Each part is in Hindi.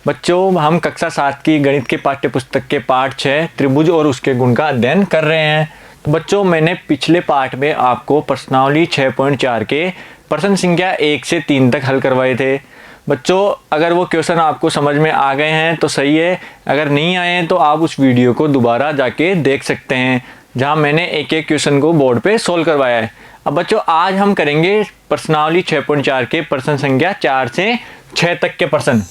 बच्चों, हम कक्षा 7 की गणित के पाठ्य पुस्तक के पाठ 6 त्रिभुज और उसके गुण का अध्ययन कर रहे हैं। तो बच्चों, मैंने पिछले पाठ में आपको प्रश्नावली 6.4 के प्रश्न संख्या 1 से 3 तक हल करवाए थे। बच्चों, अगर वो क्वेश्चन आपको समझ में आ गए हैं तो सही है, अगर नहीं आए हैं तो आप उस वीडियो को दोबारा जाके देख सकते हैं, जहां मैंने एक एक क्वेश्चन को बोर्ड पे सोल्व करवाया है। अब बच्चों, आज हम करेंगे प्रश्नावली 6.4 के प्रश्न संख्या 4 से 6 तक के प्रश्न।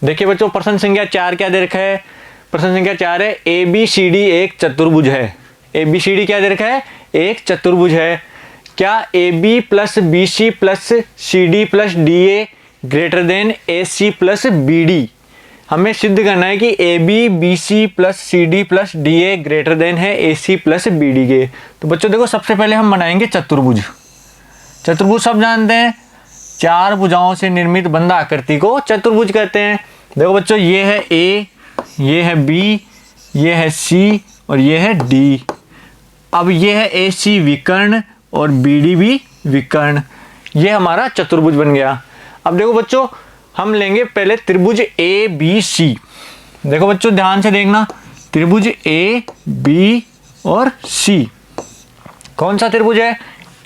देखिए बच्चों, प्रश्न संख्या 4 क्या दे रखा है? प्रश्न संख्या 4 है ABCD एक चतुर्भुज है। ABCD क्या दे रखा है? एक चतुर्भुज है। क्या AB plus BC plus CD plus DA greater than AC plus BD? हमें सिद्ध करना है कि AB BC plus CD plus DA greater than है AC प्लस BD के। तो बच्चों देखो, सबसे पहले हम बनाएंगे चतुर्भुज। चतुर्भुज सब जानते हैं, 4 भुजाओं से निर्मित बंद आकृति को चतुर्भुज कहते हैं। देखो बच्चों, ये है A, ये है B, ये है C और ये है D। अब ये है AC विकर्ण और BD भी विकर्ण। ये हमारा चतुर्भुज बन गया। अब देखो बच्चों, हम लेंगे पहले त्रिभुज ABC। देखो बच्चों, ध्यान से देखना, त्रिभुज A, B और C। कौन सा त्रिभुज है?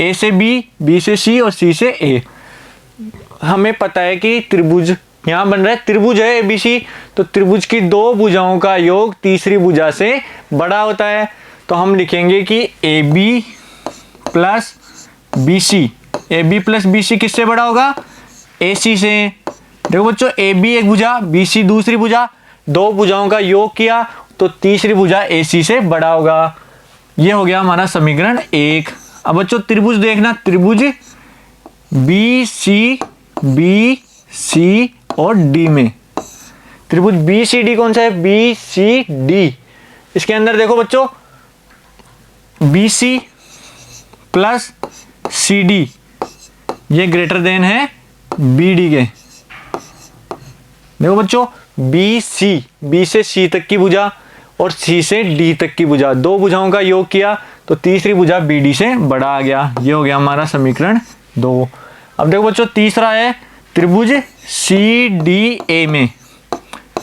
A से B, B से C और C से A। हमें पता है कि त्रिभुज यहाँ बन रहा है, त्रिभुज है ABC, तो त्रिभुज की 2 भुजाओं का योग तीसरी भुजा से बड़ा होता है। तो हम लिखेंगे कि AB plus BC, AB plus BC किससे बड़ा होगा? AC से। देखो बच्चों, AB एक भुजा, BC दूसरी भुजा, 2 भुजाओं का योग किया तो तीसरी भुजा AC से बड़ा होगा। ये हो गया हमारा समीकरण 1। अब बच्चों त्रिभुज देखना, त्रिभुज BC, BC और D में। त्रिभुज BCD कौन सा है? BCD। इसके अंदर देखो बच्चों, BC प्लस CD ये ग्रेटर देन है BD के। देखो बच्चों, BC, B से C तक की भुजा और C से D तक की भुजा, 2 भुजाओं का योग किया तो तीसरी भुजा BD से बड़ा आ गया। ये हो गया हमारा समीकरण 2। अब देखो बच्चों, तीसरा है त्रिभुज CDA में।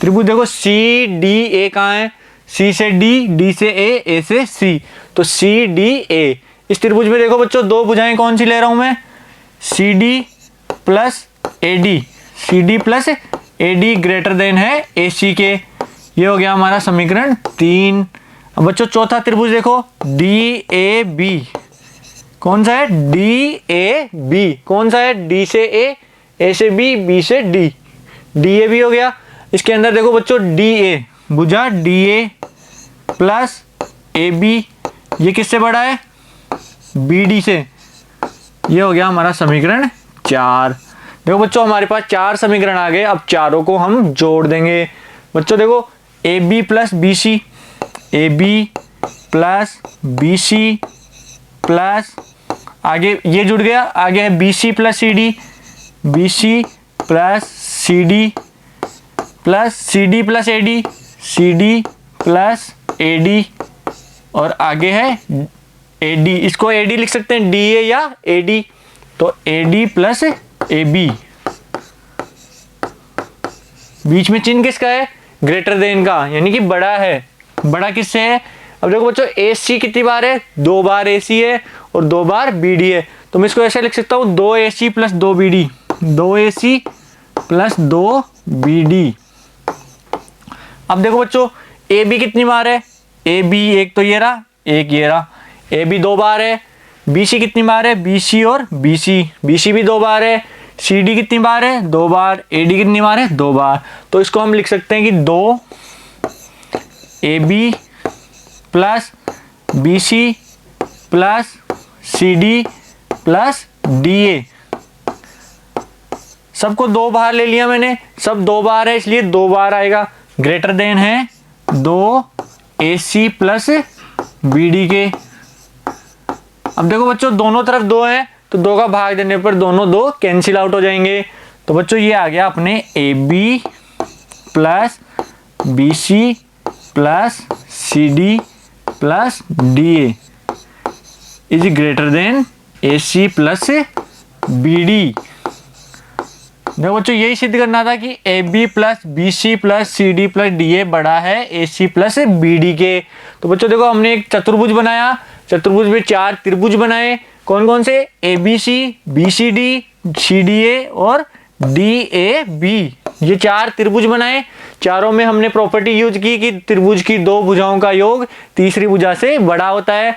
त्रिभुज देखो CDA कहाँ है? C से D, D से A, A से C, तो CDA। इस त्रिभुज में देखो बच्चों, 2 भुजाएं कौन सी ले रहा हूं मैं? CD plus AD, CD plus AD greater than है AC के। ये हो गया हमारा समीकरण 3। अब बच्चों चौथा त्रिभुज देखो, DAB। कौन सा है? DAB। कौन सा है? D से A से B, B से D, DAB हो गया। इसके अंदर देखो बच्चों, DA भुजा DA प्लस AB, ये किससे बड़ा है? BD से। ये हो गया हमारा समीकरण 4। देखो बच्चों, हमारे पास 4 समीकरण आ गए। अब चारों को हम जोड़ देंगे। बच्चों देखो, AB plus BC, AB plus BC plus आगे ये जुड़ गया, आगे है BC plus CD, BC plus CD plus CD plus AD, CD plus AD और आगे है AD। इसको AD लिख सकते हैं, DA या AD, तो AD प्लस AB। बीच में चिन्ह किसका है? ग्रेटर देन का, यानी कि बड़ा है। बड़ा किससे है? अब देखो बच्चों, AC कितनी बार है? 2 बार AC है और 2 बार BD है, तो मैं इसको ऐसे लिख सकता हूँ 2AC plus 2BD, 2AC plus 2BD। अब देखो बच्चों, AB कितनी बार है? AB एक तो ये रहा, एक ये रहा। AB 2 बार है। BC कितनी बार है? BC और BC, BC भी 2 बार है। CD कितनी बार है? 2 बार। AD कितनी बार है? 2 बार। तो इसको हम लिख सकते हैं कि 2 AB plus BC plus CD plus DA। सबको 2 बार ले लिया मैंने, सब 2 बार है इसलिए 2 बार आएगा। ग्रेटर देन है 2AC प्लस BD के। अब देखो बच्चों, दोनों तरफ 2 है तो 2 का भाग देने पर दोनों 2 कैंसिल आउट हो जाएंगे। तो बच्चों ये आ गया अपने AB plus BC plus CD plus DA is greater than AC plus BD। देखो बच्चों यही सिद्ध करना था कि A B plus B C plus C D plus D A बड़ा है A C plus B D के। तो बच्चों देखो हमने एक चतुर्भुज बनाया, चतुर्भुज में 4 त्रिभुज बनाए, कौन कौन से, A B C D C D A और डी ए बी, ये 4 त्रिभुज बनाए। चारों में हमने प्रॉपर्टी यूज की कि त्रिभुज की 2 भुजाओं का योग तीसरी भुजा से बड़ा होता है।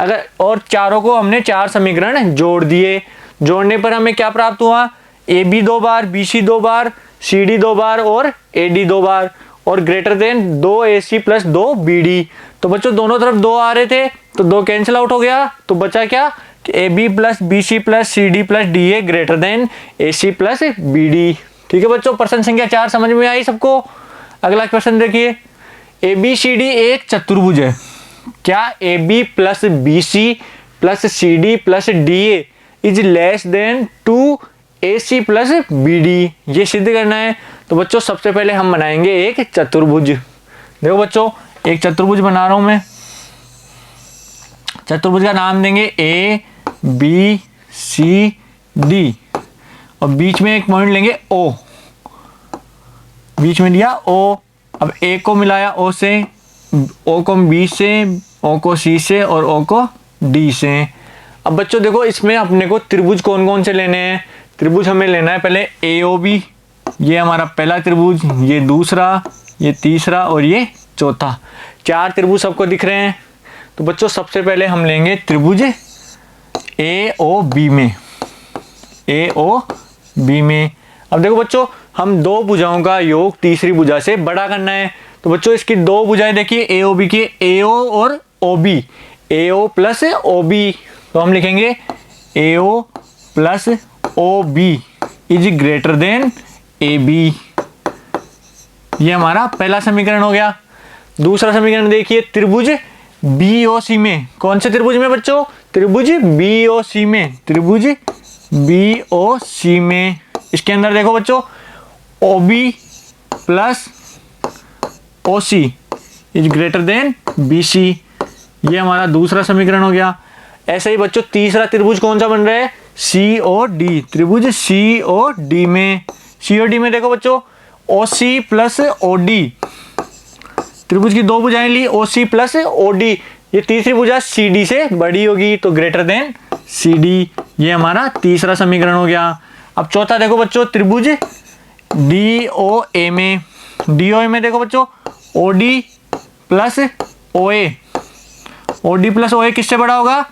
अगर और चारों को हमने 4 समीकरण जोड़ दिए, जोड़ने पर हमें क्या प्राप्त हुआ, ए बी 2 बार, बी सी 2 बार, सी डी 2 बार और ए डी 2 बार, और greater than 2 A C plus 2 B D. तो बच्चों दोनों तरफ 2 आ रहे थे तो 2 कैंसिल आउट हो गया, तो बचा क्या, A B plus B C plus C D plus D A greater than A C plus B D. ठीक है बच्चों, प्रश्न संख्या 4 समझ में आई सबको। अगला क्वेश्चन देखिए, ए बी सी डी एक चतुर्भुज है, क्या A B plus B C plus C D plus D A is less than 2 A C plus B D, ये सिद्ध करना है। तो बच्चों सबसे पहले हम बनाएंगे एक चतुर्भुज। देखो बच्चों एक चतुर्भुज बना रहा हूं मैं, चतुर्भुज का नाम देंगे ए बी सी डी और बीच में एक पॉइंट लेंगे ओ, बीच में दिया ओ। अब ए को मिलाया ओ से, ओ को बी से, ओ को सी से और ओ को डी से। अब बच्चों देखो इसमें अपने को त्रिभुज कौन कौन से लेने हैं, त्रिभुज हमें लेना है पहले ए ओ बी, ये हमारा पहला त्रिभुज, ये दूसरा, ये तीसरा और ये चौथा। 4 त्रिभुज सबको दिख रहे हैं। तो बच्चों सबसे पहले हम लेंगे त्रिभुज ए ओ बी में, ए ओ बी में। अब देखो बच्चों हम 2 भुजाओं का योग तीसरी भुजा से बड़ा करना है। तो बच्चों इसकी 2 भुजाएं देखिए ए ओ बी की, ए ओ और O B, A O plus O B. तो हम लिखेंगे A O plus O B is greater than A B, ये हमारा पहला समीकरण हो गया। दूसरा समीकरण देखिए त्रिभुज बी ओ सी में, कौन से त्रिभुज में बच्चों, त्रिभुज बी ओ सी में, त्रिभुज बी ओ सी में। इसके अंदर देखो बच्चों O B plus O C is greater than B C, ये हमारा दूसरा समीकरण हो गया। ऐसे ही बच्चों तीसरा त्रिभुज कौन सा बन रहा है, सी ओ डी, त्रिभुज सी ओ डी में, सी ओ डी में देखो बच्चों ओ सी प्लस ओ डी, त्रिभुज की 2 भुजाएं ली ओ सी प्लस ओ डी, ये तीसरी भुजा सी डी से बड़ी होगी तो ग्रेटर देन सी डी, ये हमारा तीसरा समीकरण हो गया। अब चौथा देखो बच्चों त्रिभुज डी ओ ए में, डी ओ ए में देखो बच्चों ओ डी प्लस ओ ए, ओ डी प्लस ओ ए किससे बड़ा होगा,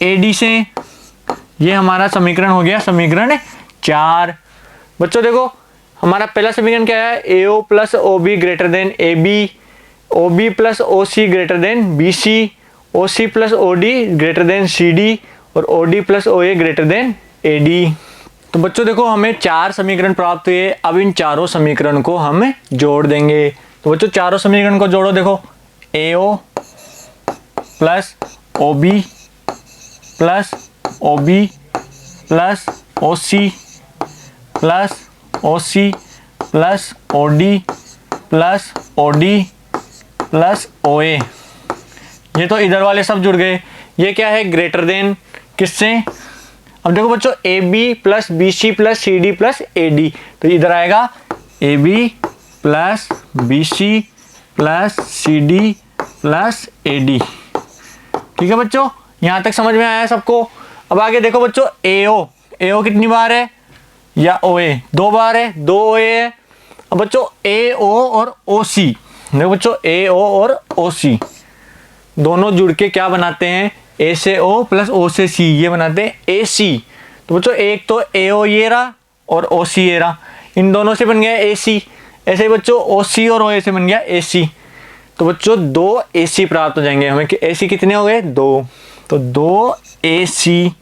ए डी से, ये हमारा समीकरण हो गया समीकरण 4। बच्चों देखो हमारा पहला समीकरण क्या है, A O plus O B greater than A B, O B plus O C greater than B C, O C plus O D greater than C D और O D plus O A greater than A D. तो बच्चों देखो हमें 4 समीकरण प्राप्त हुए। अब इन चारों समीकरण को हम जोड़ देंगे। तो बच्चों चारों समीकरण को जोड़ो, देखो A O plus O B plus O B plus O C plus O C plus O D plus O D plus O A, ये तो इधर वाले सब जुड़ गए। ये क्या है, ग्रेटर देन किससे, अब देखो बच्चों A B plus B C plus C D plus A D, तो इधर आएगा A B plus B C plus C D plus A D. ठीक है बच्चों, यहाँ तक समझ में आया सबको। अब आगे देखो बच्चों ए ओ कितनी बार है, या ओ ए 2 बार है, 2 ओ ए है। अब बच्चों ए ओ और ओ सी, देखो बच्चों ए ओ और ओ सी दोनों जुड़ के क्या बनाते हैं, ए से ओ प्लस ओ से सी, ये बनाते हैं ए सी। तो बच्चों एक तो ए ओ ये रहा और ओ सी ये रहा, इन दोनों से बन गया ए सी। ऐसे ही बच्चों ओ सी और ओ ए से बन गया ए सी। तो बच्चों 2 ए सी प्राप्त हो जाएंगे हमें। ए सी कितने हो गए, 2, तो 2 ए सी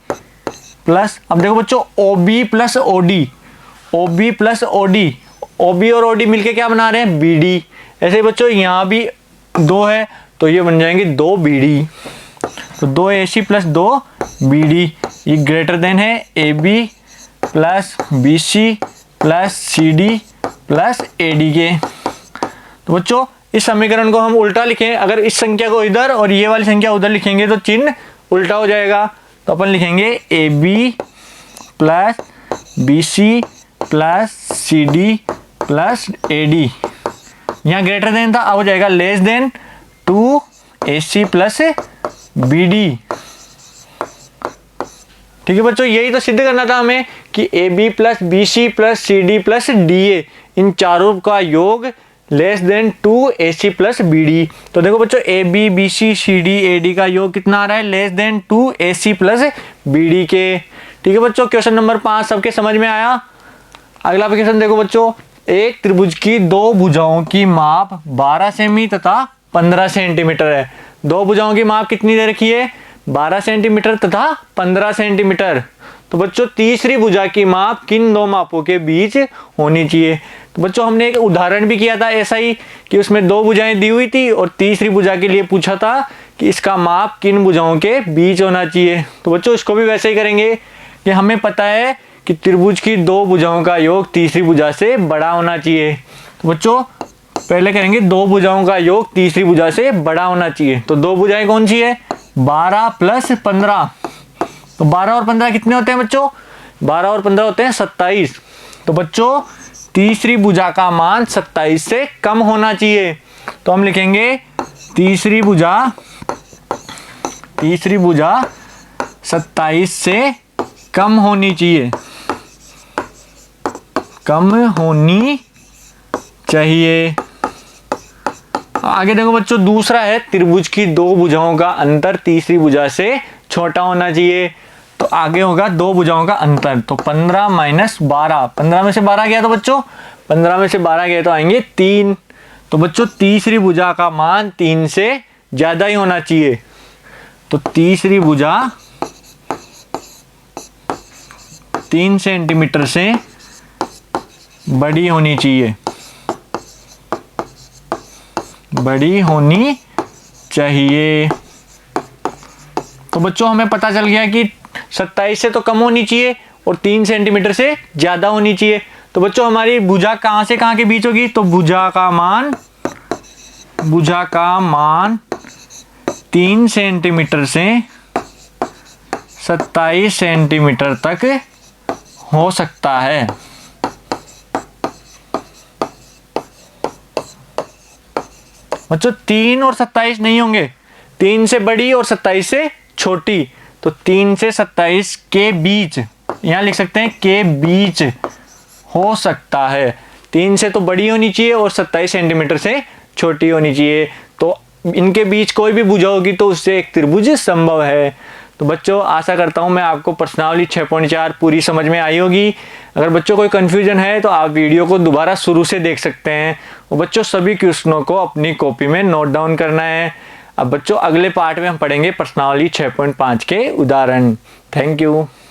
प्लस, अब देखो बच्चों O B plus O D, O B plus O D, O B और ओ डी मिलके क्या बना रहे हैं, बी डी। ऐसे ही बच्चों यहाँ भी 2 है तो ये बन जाएंगे 2 बी डी, तो 2 A C plus 2 B D, ये ग्रेटर देन है A B plus B C plus C D plus A D के। तो बच्चों इस समीकरण को हम उल्टा लिखें, अगर इस संख्या को इधर और ये वाली संख्या उधर लिखेंगे तो चिन्ह उल्टा हो जाएगा। तो अपन लिखेंगे A B plus B C plus C D plus A D, यहाँ ग्रेटर देन था, अब हो जाएगा less than 2AC plus BD। ठीक है बच्चों, यही तो सिद्ध करना था हमें कि AB plus BC plus CD plus DA इन चारों का योग less than 2AC plus BD। तो देखो बच्चों, AB BC CD AD का योग कितना आ रहा है, less than 2AC plus BD के। ठीक है बच्चों, क्वेश्चन नंबर 5 सबके समझ में आया। अगला क्वेश्चन देखो बच्चों, एक त्रिभुज की दो भुजाओं की माप 12 सेमी तथा 15 सेंटीमीटर है। दो भुजाओं की माप कितनी दे रखी है, 12 सेंटीमीटर तथा 15 सेंटीमीटर। तो बच्चों तीसरी भुजा की माप किन दो मापों के बीच होनी चाहिए। तो बच्चों हमने एक उदाहरण भी किया था ऐसा ही, कि उसमें दो भुजाएं दी हुई थी और तीसरी भुजा के लिए पूछा था कि इसका माप किन भुजाओं के बीच होना चाहिए। तो बच्चों इसको भी वैसे ही करेंगे कि हमें पता है कि त्रिभुज की दो भुजाओं का योग तीसरी भुजा से बड़ा होना चाहिए। तो बच्चों पहले करेंगे दो भुजाओं का योग तीसरी भुजा से बड़ा होना चाहिए। तो दो भुजाएं कौन सी है, 12 प्लस 15। तो 12 और 15 कितने होते हैं बच्चों, 12 और 15 होते हैं 27। तो बच्चों तीसरी भुजा का मान 27 से कम होना चाहिए। तो हम लिखेंगे तीसरी भुजा 27 से कम होनी चाहिए, कम होनी चाहिए। आगे देखो बच्चों, दूसरा है त्रिभुज की दो भुजाओं का अंतर तीसरी भुजा से छोटा होना चाहिए। तो आगे होगा दो भुजाओं का अंतर, तो 15 माइनस 12, 15 में से 12 गया तो बच्चों 15 में से 12 गया तो आएंगे 3। तो बच्चों तीसरी भुजा का मान 3 से ज्यादा ही होना चाहिए। तो तीसरी भुजा 3 सेंटीमीटर से बड़ी होनी चाहिए, बड़ी होनी चाहिए। तो बच्चों हमें पता चल गया कि 27 से तो कम होनी चाहिए और 3 सेंटीमीटर से ज्यादा होनी चाहिए। तो बच्चों हमारी भुजा कहां से कहां के बीच होगी, तो भुजा का मान 3 सेंटीमीटर से 27 सेंटीमीटर तक हो सकता है। बच्चों 3 और 27 नहीं होंगे, 3 से बड़ी और 27 से छोटी। तो 3 से 27 के बीच, यहां लिख सकते हैं के बीच हो सकता है। 3 से तो बड़ी होनी चाहिए और 27 सेंटीमीटर से छोटी होनी चाहिए। तो इनके बीच कोई भी भुजा होगी तो उससे एक त्रिभुज संभव है। तो बच्चों आशा करता हूं मैं आपको प्रश्नावली 6.4 पूरी समझ में आई होगी। अगर बच्चों कोई कंफ्यूजन है तो आप वीडियो को दोबारा शुरू से देख सकते हैं। और बच्चों सभी क्वेश्चनों को अपनी कॉपी में नोट डाउन करना है। अब बच्चों अगले पार्ट में हम पढ़ेंगे प्रश्नावली 6.5 के उदाहरण। Thank you.